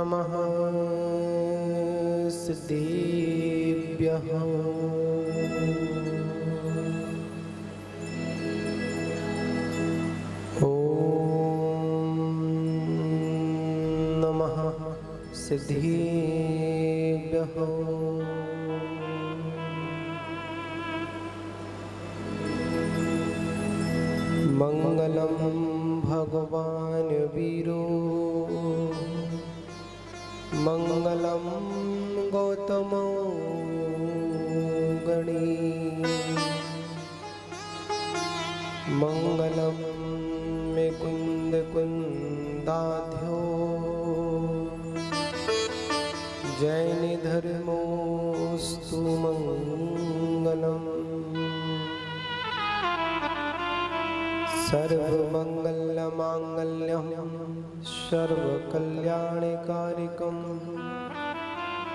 नमः सिद्धेभ्यः। ॐ नमः सिद्धेभ्यः। मंगलम भगवान वीरो मंगलम गौतमो गणी मंगलम मुकुंद कुंदाध्यो जैन धर्मोस्तु मंगलम। सर्वमंगलमांगल्यं सर्वकल्याणकारिकं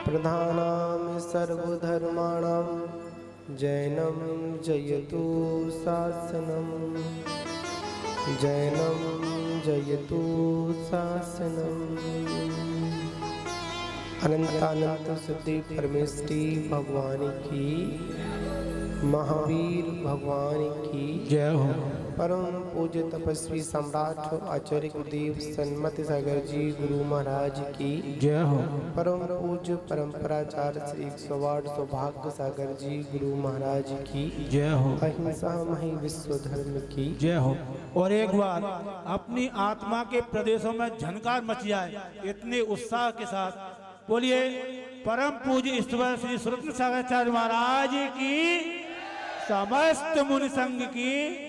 प्रधानां सर्वधर्माणां जैनं जयतु शासनं जैनं जयतु शासनम्। अनंतानंत सिद्धि परमेष्टि भगवान की, महावीर भगवान की जय हो। परम पूज्य तपस्वी सम्राट आचार्य गुरुदेव सन्मति सागर जी गुरु महाराज की जय हो। परम पूज्य परंपराचार्य श्री 108 सौभाग्य सागर जी गुरु महाराज की जय हो। अहिंसा मही विश्व धर्म की जय हो। और एक बार अपनी आत्मा के प्रदेशों में झनकार मच जाए इतने उत्साह के साथ बोलिए परम पूज्य ईश्वर श्री स्वरूप सागराचार्य महाराज की, समस्त मुनि संघ की।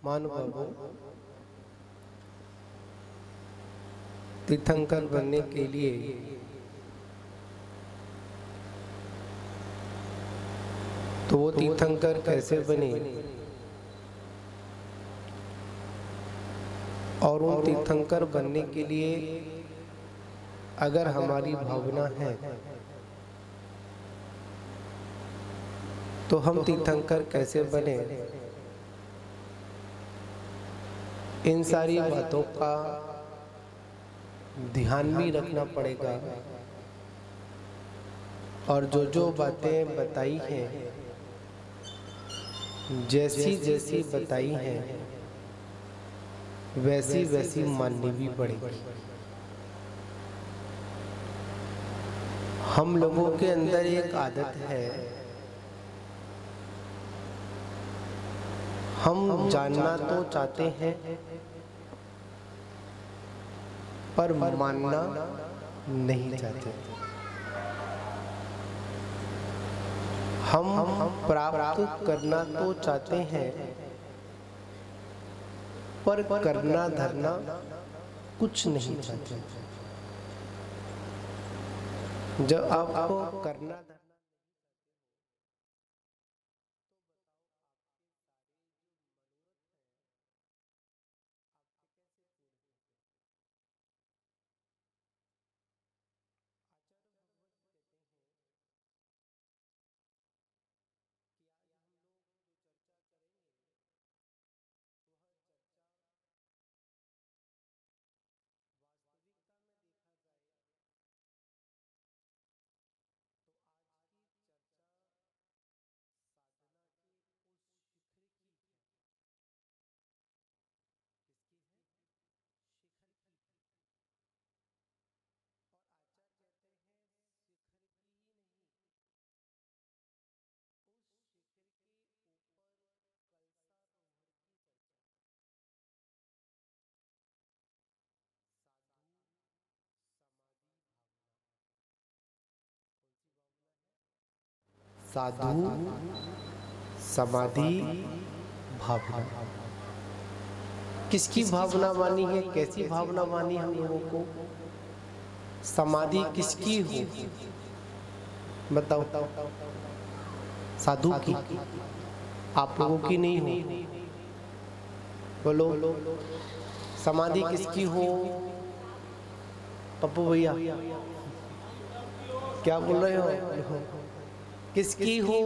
महानुभावों, तीर्थंकर बनने के लिए तो वो तीर्थंकर कैसे बने और उन तीर्थंकर बनने के लिए अगर हमारी भावना है तो हम तीर्थंकर कैसे बने, इन सारी बातों का ध्यान भी रखना पड़ेगा। और जो बातें बताई हैं, जैसी जैसी बताई हैं वैसी वैसी माननी भी पड़ेगी। हम लोगों के अंदर एक आदत है, हम जानना तो चाहते हैं पर मानना नहीं चाहते। हम प्राप्त करना तो चाहते हैं पर करना धरना कुछ नहीं चाहते। जब आपको करना साधु समाधि भावना, किसकी भावना वानी है, कैसी भावना वानी हम लोगों को? समाधि किसकी हो बताओ? साधु की, आप लोगों की नहीं हो। बोलो समाधि किसकी हो? पप्पू भैया क्या बोल रहे हो? किसकी हो?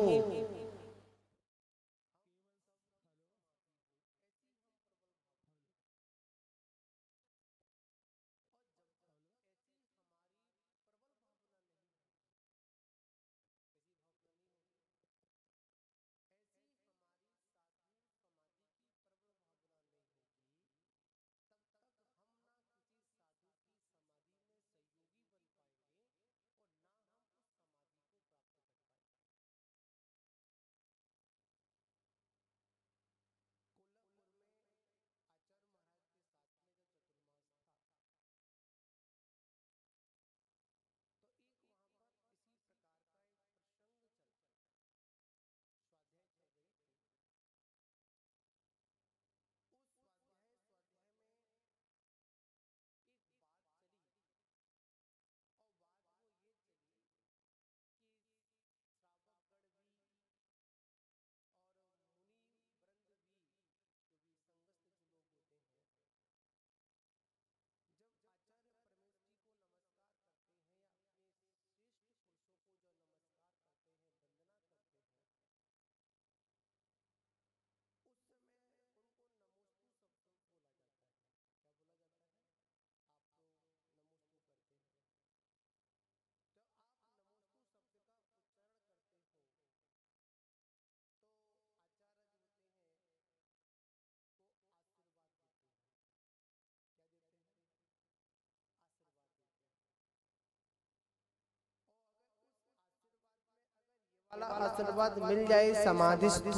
वाला आशीर्वाद मिल जाए समाधिस्थु।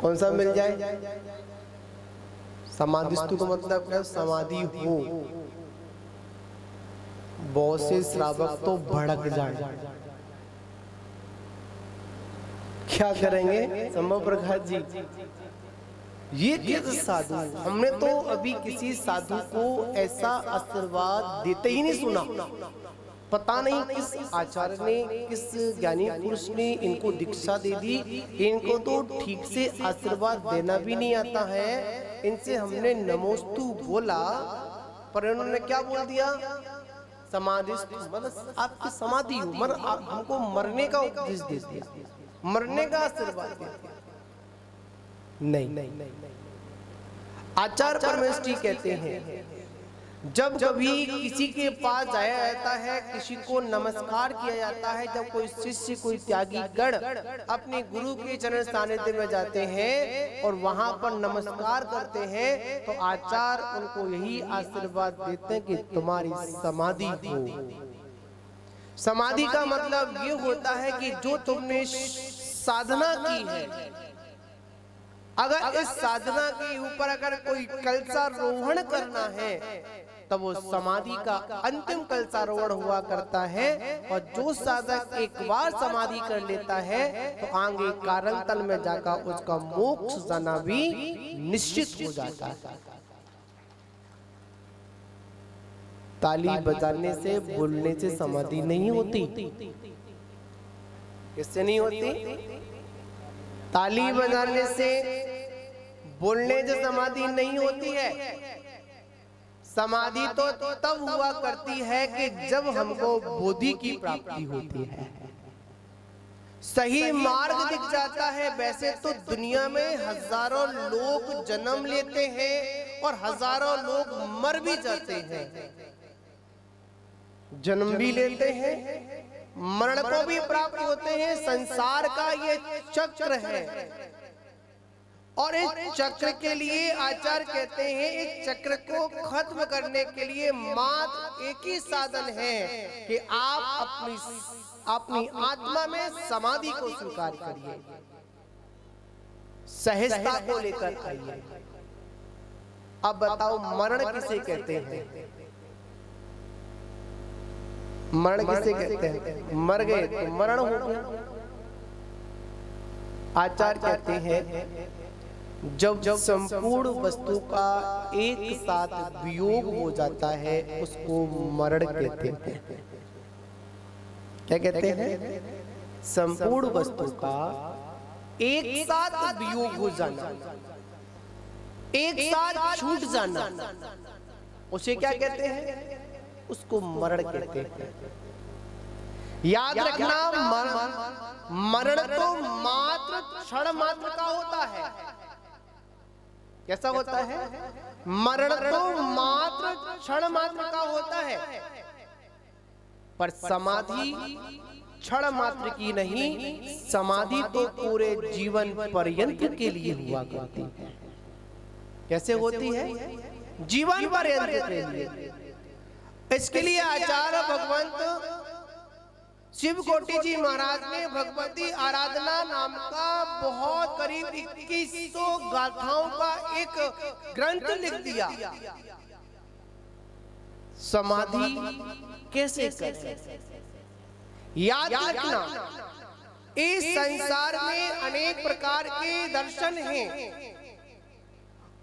कौन सा मिल जाए? समाधिस्थु का मतलब क्या? समाधि हो। बहुत से श्रावक तो भड़क जाए। क्या करेंगे संभव प्रकाश जी? ये कैसे साधु? हमने तो अभी किसी साधु को ऐसा आशीर्वाद देते ही नहीं सुना। पता नहीं किस आचार्य ने, किस ज्ञानी पुरुष ने इनको दीक्षा दे दी। इनको तो ठीक से आशीर्वाद देना भी नहीं आता है। इनसे हमने नमोस्तु बोला, पर इन्होंने क्या बोल दिया? समाधिस्थु, मतलब आपकी समाधि हो, मतलब हमको मरने का उपदेश दे दिया, मरने का आशीर्वाद दे दिया। नहीं, आचार्य परमेष्ठी कहते हैं जब कभी किसी के पास जाया जाता है, किसी को नमस्कार किया जाता है, जब कोई शिष्य, कोई त्यागी गण अपने गुरु के चरण सानिध्य में जाते हैं और वहां पर नमस्कार करते हैं, तो आचार्य उनको यही आशीर्वाद देते हैं कि तुम्हारी समाधि हो। समाधि का मतलब ये होता है कि जो तुमने साधना की है, अगर इस साधना के ऊपर अगर कोई कलशारोहण करना है, तब वो समाधि का अंतिम कलशारोहण हुआ करता है। और जो साधक एक बार समाधि कर लेता है, तो आगे कारण तल में जाकर उसका मोक्ष जाना भी निश्चित हो जाता है। ताली बजाने से, बोलने से समाधि नहीं होती। किससे नहीं होती? ताली बजाने से, बोलने से समाधि नहीं होती है। समाधि तो तब हुआ करती है कि जब हमको बोधि की प्राप्ति होती है, सही मार्ग दिख जाता है। वैसे तो दुनिया में हजारों लोग जन्म लेते हैं और हजारों लोग मर भी जाते हैं। जन्म भी लेते हैं, मरण को भी प्राप्त होते हैं। संसार का ये चक्र है, और इस चक्र के लिए आचार्य कहते हैं, इस चक्र को खत्म करने के लिए मात्र एक ही साधन है कि आप अपनी आत्मा में समाधि को स्वीकार करिए, सहजता को लेकर आइए। अब बताओ, मरण किसे कहते हैं? मरण किसे कहते हैं? मर गए तो मरण हो गया। आचार्य कहते हैं जब संपूर्ण वस्तु का एक साथ वियोग हो जाता है, उसको मरण कहते हैं। क्या कहते हैं? संपूर्ण वस्तु का एक साथ वियोग हो जाना, एक साथ छूट जाना, उसे क्या कहते हैं? उसको मरण कहते हैं। याद रखना, मरण तो मात्र क्षण मात्र का होता है। कैसा होता है? मरण तो मात्र क्षण मात्र का होता है, पर समाधि क्षण मात्र की नहीं, समाधि तो पूरे जीवन पर्यंत के लिए हुआ करती है। कैसे होती है? जीवन पर्यंत के लिए। इसके लिए आचार्य भगवंत शिव कोटि जी महाराज ने भगवती आराधना नाम का बहुत करीब 2100 गाथाओं का एक ग्रंथ लिख दिया। समाधि कैसे करें? याद रखना, इस संसार में अनेक प्रकार के दर्शन हैं,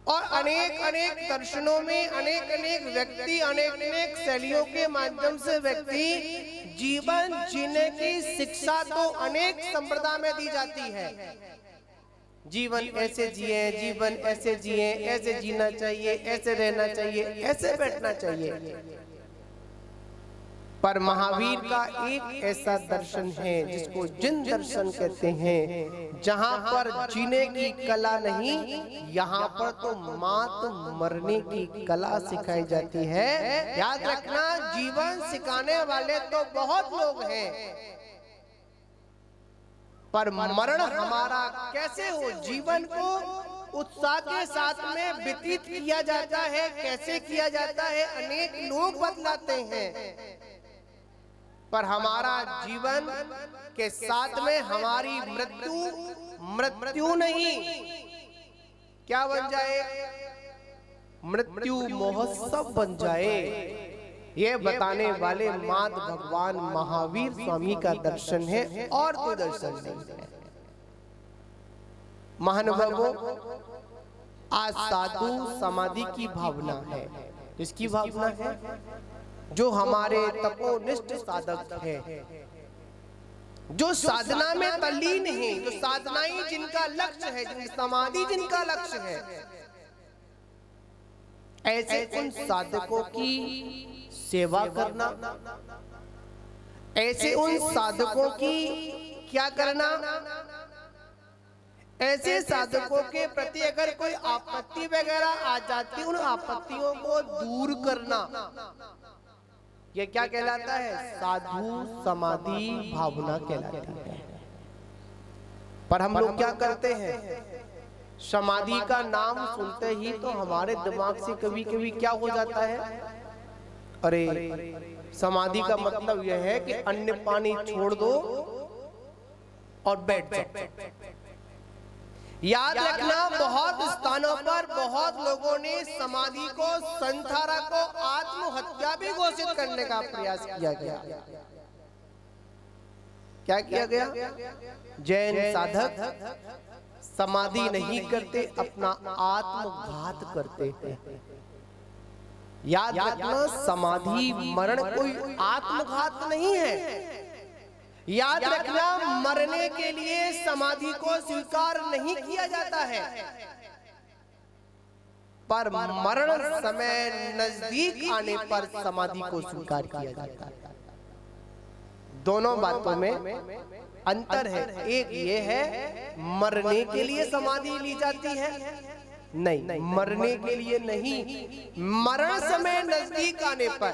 और अनेक अनेक दर्शनों में अनेक अनेक व्यक्ति, अनेक अनेक शैलियों के माध्यम से व्यक्ति जीवन जीने की शिक्षा तो अनेक संप्रदाय में दी जाती है। जीवन ऐसे जिए, जीवन ऐसे जिए, ऐसे जीना चाहिए, ऐसे रहना चाहिए, ऐसे बैठना चाहिए। पर महावीर का एक ऐसा दर्शन है जिसको जिन दर्शन कहते हैं, जहां पर जीने की कला नहीं, यहाँ पर तो मात्र मरने की कला सिखाई जाती है। याद रखना, जीवन सिखाने वाले तो बहुत लोग हैं, पर मरण हमारा कैसे हो, जीवन को उत्साह के साथ में व्यतीत किया जाता है, कैसे किया जाता है, अनेक लोग बतलाते हैं। पर हमारा जीवन के साथ में हमारी मृत्यु नहीं क्या बन जाए, मृत्यु महोत्सव बन जाए। ये बताने वाले मात भगवान महावीर स्वामी का दर्शन है और कोई दर्शन नहीं है। महानुभावों, आज साधु समाधि की भावना है। किसकी भावना है? जो हमारे तपोनिष्ठ साधक है, जो साधना में तल्लीन है, जो साधना ही जिनका लक्ष्य है, जिनकी समाधि जिनका लक्ष्य है, ऐसे उन साधकों की सेवा करना, ऐसे उन साधकों की क्या करना, ऐसे साधकों के प्रति अगर कोई आपत्ति वगैरह आ जाती, उन आपत्तियों को दूर करना, ये क्या कहलाता है? साधु समाधि भावना कहलाती है। पर हम लोग क्या करते हैं? समाधि का नाम सुनते ही तो हमारे दिमाग से कभी कभी क्या हो जाता है, अरे समाधि का मतलब यह है कि अन्न पानी छोड़ दो और बैठ जाओ। याद रखना, बहुत स्थानों पर बहुत लोगों ने समाधि को, संसारा को आत्महत्या भी घोषित करने का प्रयास किया गया। क्या किया गया? जैन साधक समाधि नहीं करते, अपना आत्मघात करते हैं। याद रखना, समाधि मरण कोई आत्मघात नहीं है। याद रखना, मरने के लिए समाधि को स्वीकार नहीं किया जाता है, पर मरण समय नजदीक आने पर समाधि को स्वीकार किया जाता है। दोनों बातों में अंतर है। एक ये है मरने के लिए समाधि ली जाती है, नहीं, मरने के लिए नहीं, मरण समय नजदीक आने पर।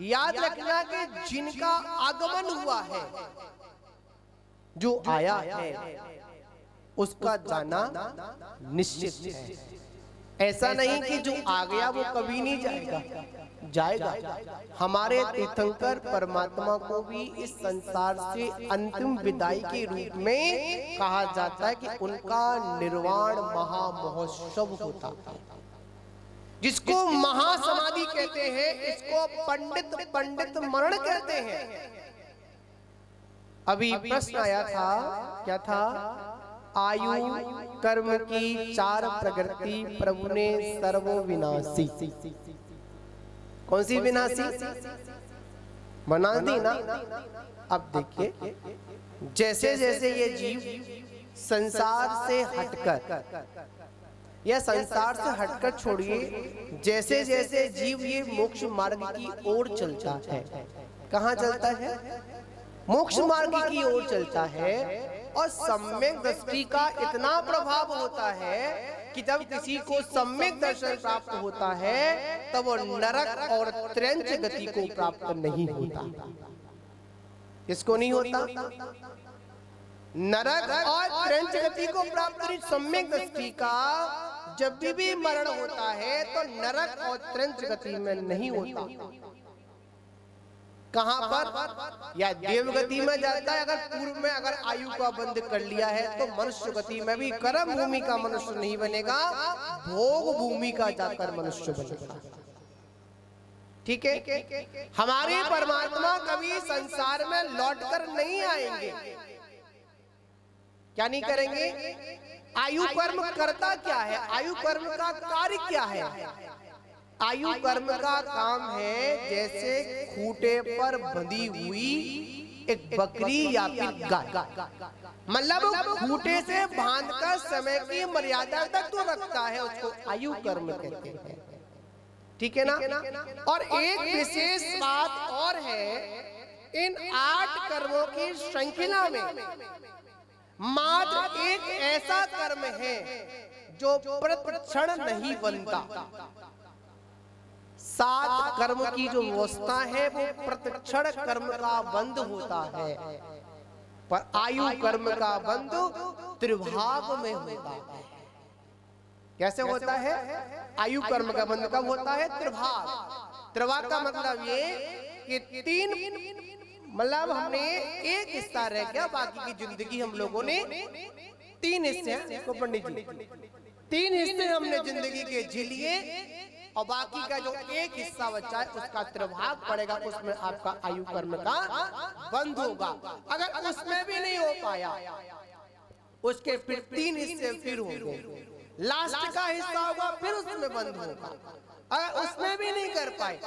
याद रखना कि जिनका आगमन हुआ है, जो आया है, उसका जाना निश्चित है। ऐसा नहीं कि जो आ गया वो कभी नहीं जाएगा, जाएगा। हमारे तीर्थंकर परमात्मा को भी इस संसार से अंतिम विदाई के रूप में कहा जाता है कि उनका निर्वाण महामहोत्सव होता है, जिसको महासमाधि कहते हैं, इसको पंडित मरण कहते हैं। अभी प्रश्न आया था, क्या था? आयु कर्म की 4 प्रकृति प्रभु ने सर्वो विनाशी। कौन सी विनाशी? बना दी ना। अब देखिए, जैसे जैसे ये जीव संसार से हटकर, यह संसार से हटकर छोड़िए, जैसे जैसे जीव ये मोक्ष मार्ग की ओर चलता है, कहाँ चलता है? मोक्ष मार्ग की ओर चलता है। और सम्यक दृष्टि का इतना प्रभाव होता है कि जब किसी को सम्यक दर्शन प्राप्त होता है तब वो नरक और त्रैंच गति को प्राप्त नहीं होता। किसको नहीं होता? नरक और त्रैंच गति को प्राप्त सम्यक दृष्टि का जब भी मरण होता है तो नरक और त्रैंच गति में नहीं होता। कहां पर? या देव गति में जाता है, अगर पूर्व में अगर आयु का बंद कर लिया है तो मनुष्य गति में भी कर्म भूमि का मनुष्य नहीं बनेगा, भोग भूमि का जाकर मनुष्य बनेगा। ठीक है? हमारे परमात्मा कभी संसार में लौटकर नहीं आएंगे। क्या नहीं करेंगे? आयु कर्म करता क्या है? आयु कर्म का कार्य क्या है? आयु कर्म का काम है जैसे खूंटे पर बंधी हुई एक बकरी या फिर गाय, मतलब खूंटे से बांधकर समय की मर्यादा तक तो रखता है, उसको आयु कर्म कहते हैं। ठीक है ना? और एक विशेष बात और है, इन 8 कर्मों की श्रृंखला में मात्र एक ऐसा कर्म है जो प्रतिक्षण नहीं बनता। 7 कर्म की जो व्यवस्था है वो प्रतिक्षण कर्म का बंध होता है, पर आयु कर्म का बंध त्रिभाग में होता है। कैसे होता है? आयु कर्म का बंध कब होता है? त्रिभाग। त्रिभाग का मतलब ये कि 3 मतलब हमने एक हिस्सा रह गया, बाकी की जिंदगी हम लोगों ने 3 हिस्से हैं इसको पंडित जी, 3 हिस्से हमने जिंदगी के जी लिए और बाकी का जो एक हिस्सा बचा है उसका त्रिभाग पड़ेगा, उसमें आपका आयु कर्म का बंध होगा। अगर उसमें भी नहीं हो पाया उसके फिर 3 हिस्से फिर होंगे, लास्ट का हिस्सा होगा फिर उसमें बंद होगा। अगर उसमें भी नहीं कर पाए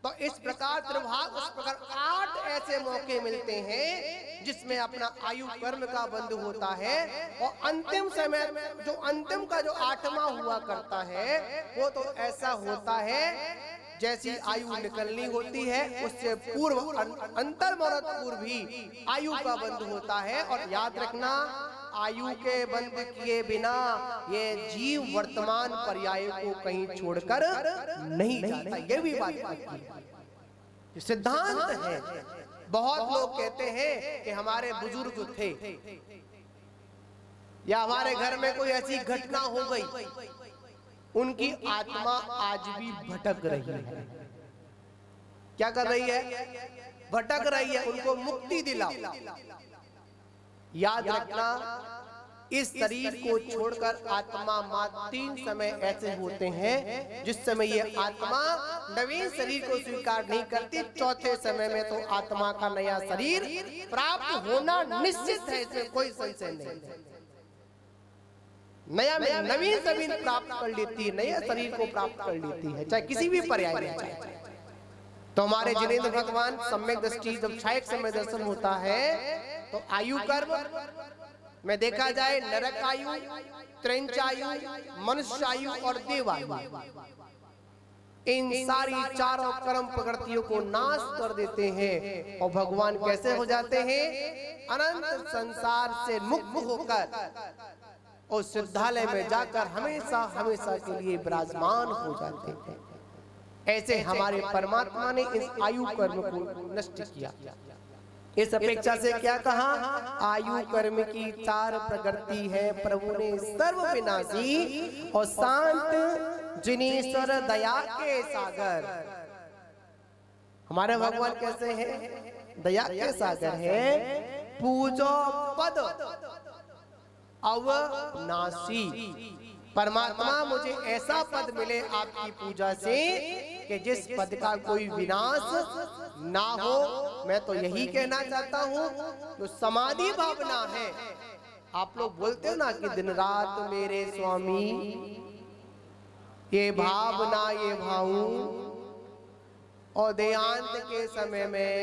तो इस प्रकार त्रिभाग, उस प्रकार 8 ऐसे मौके मिलते हैं जिसमें अपना आयु कर्म का बंध होता है। और अंतिम समय जो अंतिम का जो 8वां हुआ करता है वो तो ऐसा होता है जैसी आयु निकलनी होती है उससे पूर्व अंतर्मुहूर्त पूर्व भी आयु का बंध होता है। और याद रखना, आयु के बंध किए बिना ये जीव वर्तमान पर्याय को कहीं छोड़कर नहीं जाता, ये भी बात सिद्धांत है। बहुत लोग कहते हैं कि हमारे बुजुर्ग थे या हमारे घर में कोई ऐसी घटना हो गई, उनकी आत्मा आज भी भटक रही है। क्या कर रही है? भटक रही है, उनको मुक्ति दिलाओ। याद रखना, इस शरीर को छोड़कर आत्मा मात्र 3 समय ऐसे होते हैं जिस समय ये आत्मा नवीन शरीर को स्वीकार नहीं करती। चौथे समय में तो आत्मा का नया शरीर प्राप्त होना निश्चित है, इसमें कोई संशय नहीं। नया नवीन शरीर प्राप्त कर लेती है, नया शरीर को प्राप्त कर लेती है, चाहे किसी भी पर्याय में चाहे। तो हमारे जिनेंद्र भगवान सम्यक दृष्टि जब क्षयक समय दर्शन होता है तो आयु कर्म में देखा जाए नरक आयु, त्रैंच आयु, मनुष्य आयु और देवायु, इन सारी चारों कर्म प्रकृतियों को नाश कर देते हैं और भगवान कैसे हो जाते हैं? अनंत संसार से मुक्त होकर और सिद्धालय में जाकर हमेशा हमेशा के लिए विराजमान हो जाते हैं। ऐसे हमारे परमात्मा ने इस आयु कर्म को नष्ट किया। इस अपेक्षा से क्या कहा? आयु कर्म की 4 प्रकृति है प्रभु ने सर्व विनाशी और शांत जिनेश्वर दया के सागर। हमारे भगवान कैसे हैं? दया के सागर है। पूजो पद अविनाशी। परमात्मा मुझे ऐसा पद मिले आपकी पूजा से कि जिस पद का कोई विनाश ना हो। मैं तो यही कहना चाहता हूँ, जो समाधि भावना है, आप लोग बोलते हो ना कि दिन रात मेरे स्वामी ये भावना ये भाऊं, और देहांत के समय में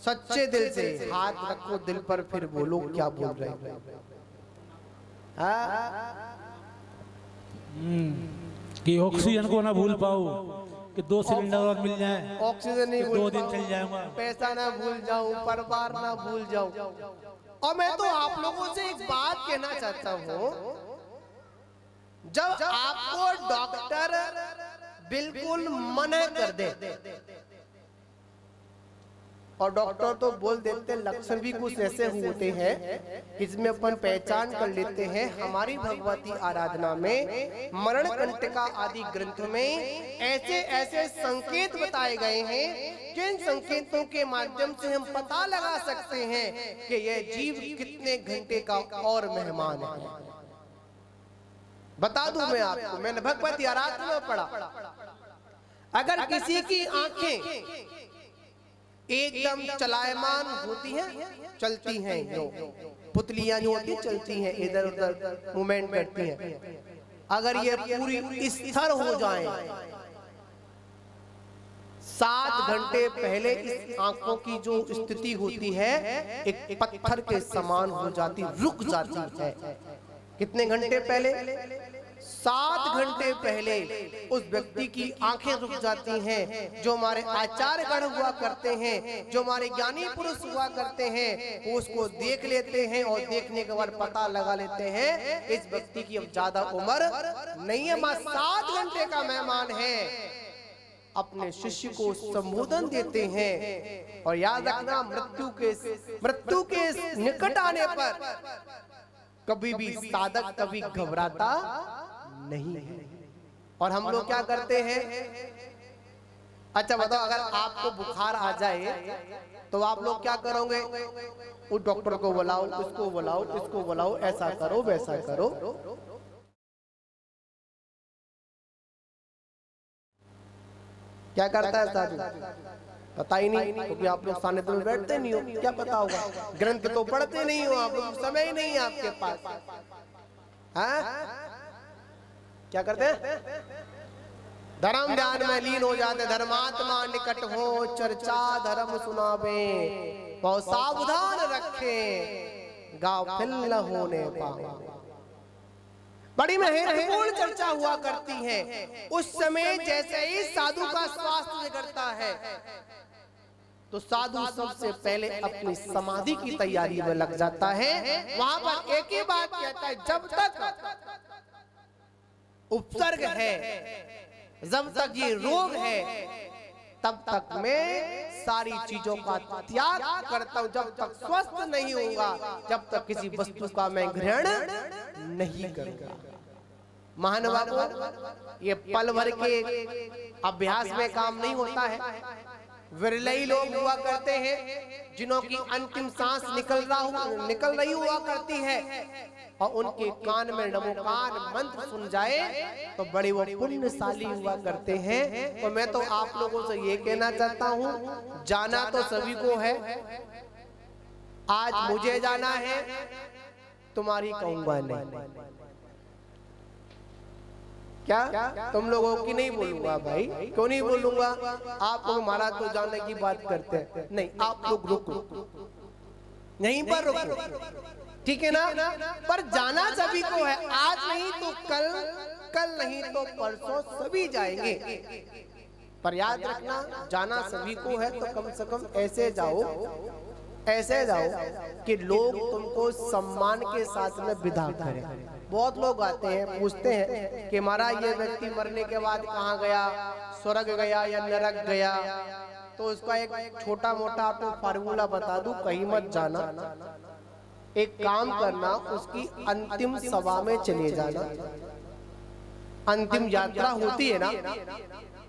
सच्चे दिल से हाथ रखो दिल पर, फिर बोलो क्या बोल रहे हो। कि ऑक्सीजन को ना भूल पाओ कि 2 सिलेंडर और मिल जाए, ऑक्सीजन नहीं भूल 2 दिन चल जाऊंगा, पैसा ना भूल जाऊं, परिवार ना भूल जाऊं। और मैं तो आप लोगों से एक बात कहना चाहता हूं, जब आपको डॉक्टर बिल्कुल मना कर दे, और डॉक्टर तो बोल देते लक्षण भी कुछ ऐसे होते हैं इसमें अपन पहचान कर लेते हैं। हमारी भगवती आराधना में मरण कंटिका आदि ग्रंथ में ऐसे ऐसे संकेत बताए गए हैं, जिन संकेतों के माध्यम से हम पता लगा सकते हैं कि यह जीव कितने घंटे का और मेहमान है। बता दूं मैं आपको, मैंने भगवती आराधना में पढ़ा, अगर किसी की आंखें एकदम चलायमान होती हैं, चलती हैं, जो पुतलियां जो होती चलती हैं, इधर उधर मूवमेंट करती हैं, अगर ये पूरी स्थिर हो जाएं, 7 घंटे पहले इस आंखों की जो स्थिति होती है एक पत्थर के समान हो जाती, रुक जाती है। कितने घंटे पहले? 7 घंटे पहले उस व्यक्ति की आंखें रुक जाती हैं। जो हमारे आचार्य गण हुआ करते हैं, जो हमारे ज्ञानी पुरुष हुआ करते हैं, वो उसको देख लेते हैं और देखने के बाद पता लगा लेते हैं इस व्यक्ति की अब ज्यादा उम्र नहीं है, मात्र 7 घंटे का मेहमान है। अपने शिष्य को संबोधन देते हैं। और याद रखना, मृत्यु के निकट आने पर कभी भी साधक कभी घबराता नहीं है। और हम लोग क्या करते हैं? अच्छा बताओ, अगर आपको बुखार आ जाए तो आप लोग क्या करोगे? उस डॉक्टर को बुलाओ, इसको बुलाओ, इसको बुलाओ, ऐसा करो, वैसा करो। क्या करता है साधु? पता ही नहीं, क्योंकि आप लोग सानिध्य में बैठते नहीं हो, क्या पता होगा? ग्रंथ तो पढ़ते नहीं हो आप लोग, समय ही नहीं है आपके पास। हाँ, क्या करते हैं? धर्म ध्यान में लीन हो जाते, धर्मात्मा निकट हो, चर्चा धर्म सुनावे, बहुत सावधान रखे, गाफिल न होने पाओ। बड़ी महत्वपूर्ण चर्चा हुआ करती है। उस समय जैसे ही साधु का स्वास्थ्य बिगड़ता है तो साधु सबसे पहले अपनी समाधि की तैयारी में लग जाता है। वहां पर एक ही बात कहता है, जब तक उपसर्ग है, जब तक ये रोग है, तब तक मैं सारी चीजों का त्याग करता हूं। जब तक स्वस्थ नहीं होगा, जब तक किसी वस्तु का मैं ग्रहण नहीं करूंगा। महानुभाव, ये पल भर के अभ्यास में काम नहीं होता है। विरले ही लोग हुआ करते हैं जिन्हों की अंतिम सांस निकल रही हुआ करती है और उनके कान में नमोकार मंत्र सुन जाए तो बड़े वो पुण्यशाली हुआ करते हैं। तो मैं तो आप लोगों से ये कहना चाहता हूँ, जाना तो सभी को है। आज मुझे जाना है, तुम्हारी कहूंगा नहीं। क्या तुम लोगों की नहीं बोलूंगा भाई? क्यों नहीं बोलूंगा? आप लोग महाराज तो जाने की बात करते हैं, नहीं, आप लोग रुको, यहीं पर रुको, ठीक है ना? पर जाना सभी को है, आज नहीं तो कल, कल नहीं तो परसों सभी जाएंगे। पर याद रखना, जाना सभी को है तो कम से कम ऐसे जाओ कि लोग तुमको सम्मान के साथ में विदा करें। बहुत लोग आते हैं, पूछते हैं कि महाराज ये व्यक्ति मरने के बाद कहाँ गया, स्वर्ग गया या नरक गया? तो उसका एक छोटा मोटा आपको फार्मूला बता दूं, कहीं मत जाना। एक काम करना, उसकी अंतिम सभा में चले जाना। अंतिम यात्रा होती है ना,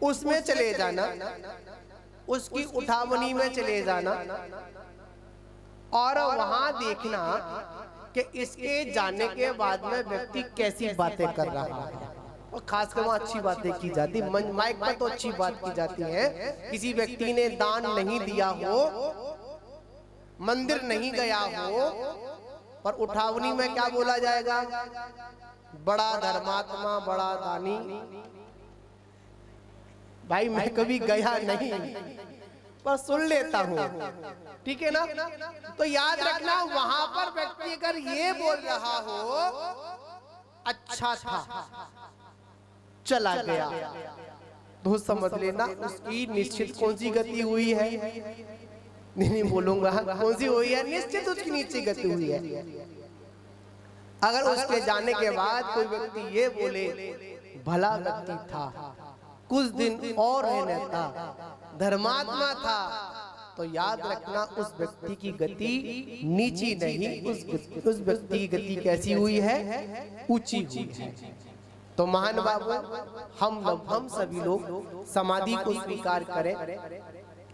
उसमें चले जाना, उसकी उठावनी में चले जाना और वहां देखना कि इसके जाने के बाद में व्यक्ति कैसी बातें कर रहा है। और खासकर वहाँ अच्छी बातें की जाती, माइक पर तो अच्छी बात की जाती है। किसी व्यक्ति ने दान नहीं दिया हो, मंदिर नहीं गया हो, पर उठावनी में क्या बोला जाएगा? बड़ा धर्मात्मा, बड़ा दानी। भाई मैं कभी गया नहीं, पर सुन लेता हूँ, ठीक है ना? तो याद रखना, वहां पर व्यक्ति अगर ये बोल रहा हो, अच्छा था, चला गया, तो समझ लेना उसकी निश्चित कौन सी गति हुई है। नहीं बोलूंगा कौन सी हुई है, निश्चित उसकी नीचे गति हुई है। अगर उसके जाने के बाद कोई व्यक्ति ये बोले, भला व्यक्ति था, कुछ दिन और रहना था, धर्मात्मा था, तो याद रखना उस व्यक्ति की गति नीची नहीं, उस व्यक्ति की गति कैसी हुई है? ऊंची हुई है। तो महान बाबू, हम सभी लोग समाधि को स्वीकार करें।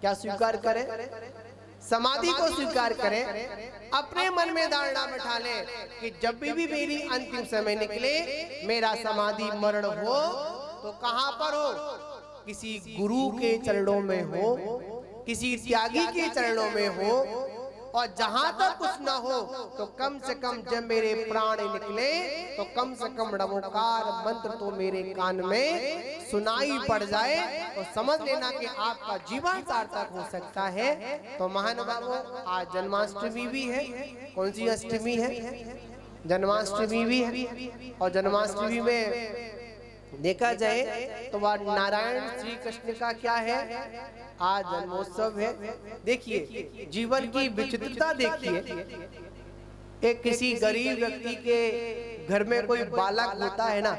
क्या स्वीकार करें? समाधि को स्वीकार करें। अपने मन में धारणा बैठा लें कि जब भी मेरी अंतिम समय निकले, मेरा समाधि मरण हो तो कहां पर हो? किसी गुरु के चरणों में हो, किसी त्यागी के चरणों में हो, और जहां तक कुछ ना हो तो कम से कम जब मेरे प्राण निकले तो कम से कम नमोकार मंत्र तो मेरे कान में सुनाई पड़ जाए, तो समझ लेना कि आपका जीवन सार्थक हो सकता है। तो महानुभावों, आज जन्माष्टमी भी है। कौन सी अष्टमी है? जन्माष्टमी भी है। और जन्माष्टमी में देखा जाए तो वह नारायण श्री कृष्ण का क्या है? आज जन्मोत्सव है। देखिए जीवन की विचित्रता देखिए। एक किसी गरीब व्यक्ति के घर में कोई बालक होता है ना,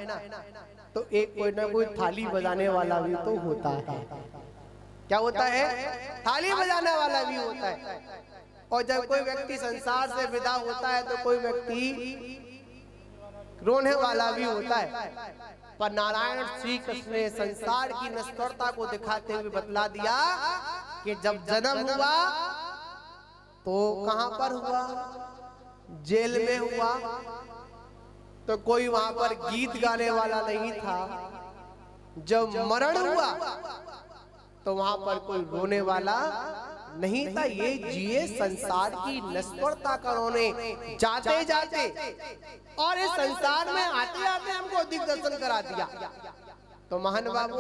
तो एक कोई ना कोई थाली बजाने वाला भी तो होता है। क्या होता है? थाली बजाने वाला भी होता है। और जब कोई व्यक्ति संसार से विदा होता है तो कोई व्यक्ति रोने वाला भी होता है। पर नारायण श्री कृष्ण ने संसार की नश्वरता को दिखाते हुए बतला दिया कि जब जन्म हुआ तो कहां पर हुआ, जेल में हुआ, तो कोई वहां पर गीत गाने वाला नहीं था। जब मरण हुआ तो वहां पर कोई रोने वाला नहीं था। ये जिए संसार की नश्वरता का रोने जाते जाते और इस संसार में आते आते हमको दिग्दर्शन करा दिया। तो महान बाबू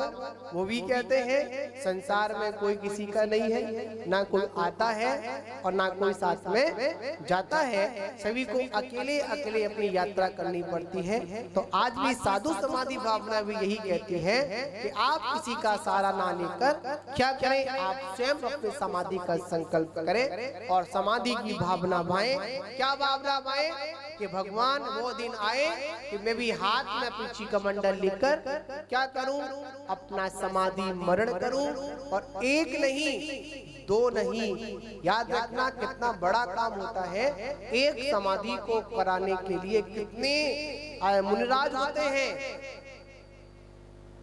वो भी कहते हैं संसार में कोई किसी का नहीं है, ना कोई आता है और ना कोई साथ में जाता है, सभी को अकेले अकेले अपनी यात्रा करनी पड़ती है। तो आज भी साधु समाधि भावना भी यही कहती है कि आप किसी का सहारा ना लेकर क्या करें, आप स्वयं अपने समाधि का संकल्प करें और समाधि की भावना भाएं। क्या भावना भाएं कि भगवान वो दिन आए कि मैं भी हाथ में पीछे कमंडल लेकर क्या करूं, अपना समाधि मरण करूं। और एक नहीं दो नहीं, याद रखना कितना बड़ा काम होता है। एक समाधि को कराने के लिए कितने मुनिराज होते हैं,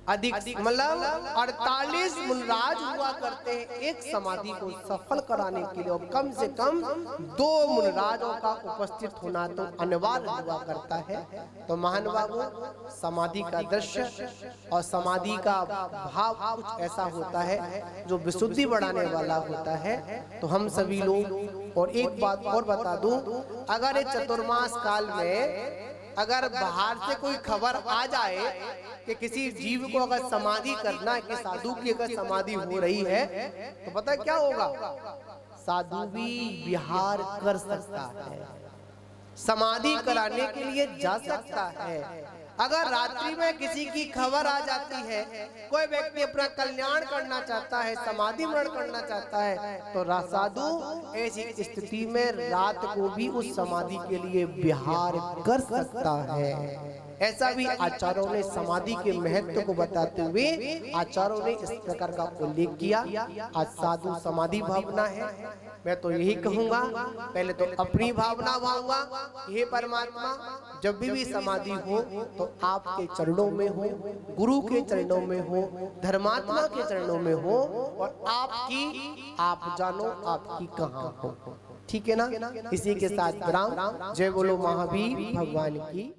अधिक मतलब 48 मुनिराज हुआ करते हैं एक समाधि को सफल कराने के लिए। और कम से कम 2 मुनिराजों का उपस्थित होना तो अनिवार्य हुआ करता है। तो महान बाबू समाधि का दृश्य और समाधि का भाव कुछ ऐसा होता है जो विशुद्धि बढ़ाने वाला होता है। तो हम सभी लोग, और एक बात और बता दूं, अगर इस चतुर्मास काल में अगर बाहर से कोई खबर आ जाए कि किसी जीव को अगर समाधि करना है, कि साधु की अगर समाधि हो रही है, तो पता है क्या होगा, साधु भी विहार कर सकता है, समाधि कराने के लिए जा सकता है। अगर रात्रि में किसी की खबर आ जाती है, कोई व्यक्ति अपना कल्याण करना चाहता है, समाधि मरण करना चाहता है, तो साधु ऐसी स्थिति में रात को भी उस समाधि के लिए विहार कर सकता है। ऐसा भी आचार्यों ने समाधि के महत्व को बताते हुए आचार्यों ने इस प्रकार का उल्लेख किया। आज साधु समाधि भावना है। मैं तो यही कहूंगा, पहले तो अपनी भावना भाऊंगा, हे परमात्मा जब भी समाधि हो तो आपके चरणों में हो, गुरु के चरणों में हो, धर्मात्मा के चरणों में हो, और आपकी आप जानो आपकी कहाँ हो। ठीक है ना। इसी के साथ विराम। जय बोलो महावीर भगवान की।